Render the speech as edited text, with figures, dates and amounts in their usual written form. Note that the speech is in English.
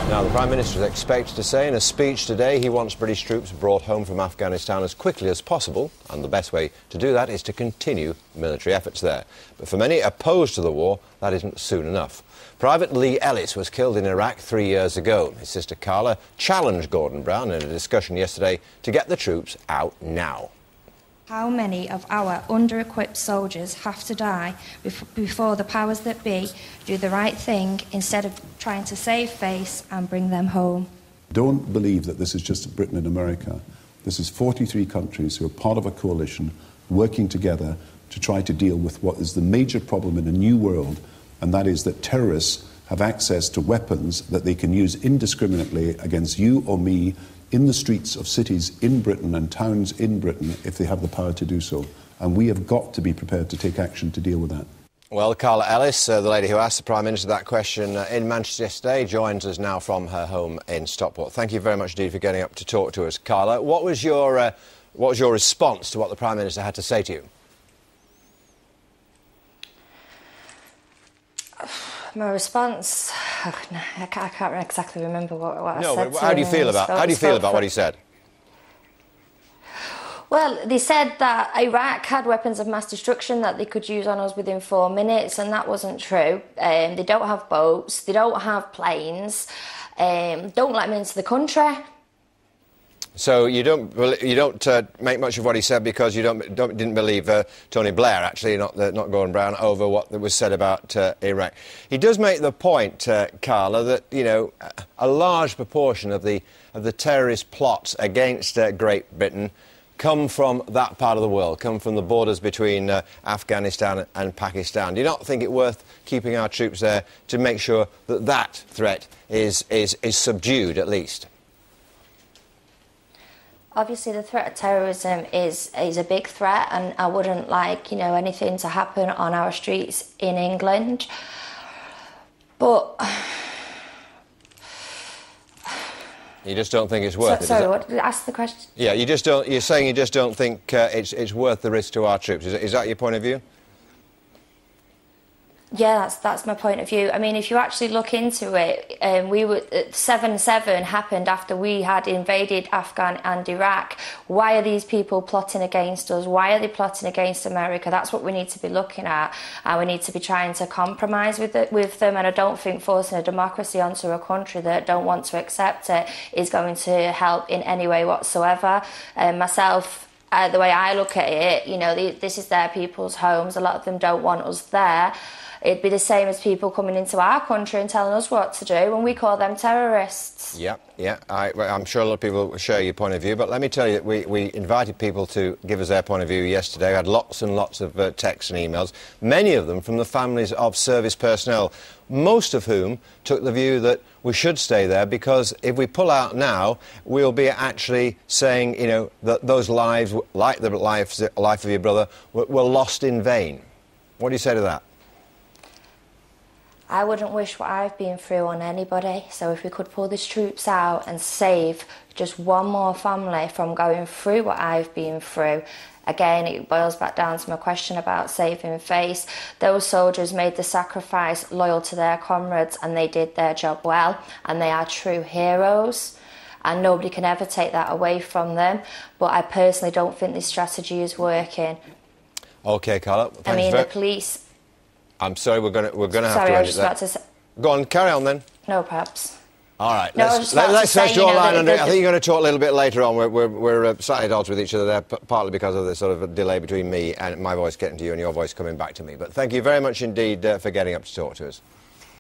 Now, the Prime Minister is expected to say in a speech today he wants British troops brought home from Afghanistan as quickly as possible, and the best way to do that is to continue military efforts there. But for many opposed to the war, that isn't soon enough. Private Lee Ellis was killed in Iraq 3 years ago. His sister Karla challenged Gordon Brown in a discussion yesterday to get the troops out now. How many of our under-equipped soldiers have to die before the powers that be do the right thing instead of trying to save face and bring them home? Don't believe that this is just Britain and America. This is 43 countries who are part of a coalition working together to try to deal with what is the major problem in a new world, and that is that terrorists have access to weapons that they can use indiscriminately against you or me in the streets of cities in Britain and towns in Britain if they have the power to do so. And we have got to be prepared to take action to deal with that. Well, Karla Ellis, the lady who asked the Prime Minister that question in Manchester yesterday, joins us now from her home in Stockport. Thank you very much indeed for getting up to talk to us, Karla. What was your response to what the Prime Minister had to say to you? My response, I can't exactly remember what I said. No, but how do you feel about what he said? Well, they said that Iraq had weapons of mass destruction that they could use on us within 4 minutes, and that wasn't true. They don't have boats, they don't have planes, don't let them into the country. So you don't make much of what he said because you didn't believe Tony Blair, actually, not Gordon Brown, over what was said about Iraq. He does make the point, Karla, that a large proportion of the terrorist plots against Great Britain come from that part of the world, come from the borders between Afghanistan and Pakistan. Do you not think it worth keeping our troops there to make sure that that threat is subdued at least? Obviously, the threat of terrorism is a big threat, and I wouldn't like, anything to happen on our streets in England. But you just don't think it's worth it? Sorry, what? Ask the question. Yeah, you're saying you just don't think it's worth the risk to our troops. Is that your point of view? Yeah, that's my point of view. I mean, if you actually look into it, 7/7 happened after we had invaded Afghan and Iraq. Why are these people plotting against us? Why are they plotting against America? That's what we need to be looking at, and we need to be trying to compromise with them. And I don't think forcing a democracy onto a country that don't want to accept it is going to help in any way whatsoever. Myself, the way I look at it, this is their people's homes. A lot of them don't want us there. It'd be the same as people coming into our country and telling us what to do when we call them terrorists. Yeah. I'm sure a lot of people will share your point of view, but let me tell you, we invited people to give us their point of view yesterday. We had lots and lots of texts and emails, many of them from the families of service personnel, most of whom took the view that we should stay there because if we pull out now, we'll be actually saying, that those lives, like the life of your brother, were lost in vain. What do you say to that? I wouldn't wish what I've been through on anybody, so if we could pull these troops out and save just one more family from going through what I've been through. Again, it boils back down to my question about saving face. Those soldiers made the sacrifice loyal to their comrades, and they did their job well, and they are true heroes, and nobody can ever take that away from them. But I personally don't think this strategy is working. OK, Karla. The police... I'm sorry, we're going to have to end it there. Sorry, I was just about to say... Go on, carry on then. No, perhaps. All right, no, let's draw a line under it. I think you're going to talk a little bit later on. We're slightly at odds with each other there, partly because of the sort of delay between me and my voice getting to you and your voice coming back to me. But thank you very much indeed for getting up to talk to us.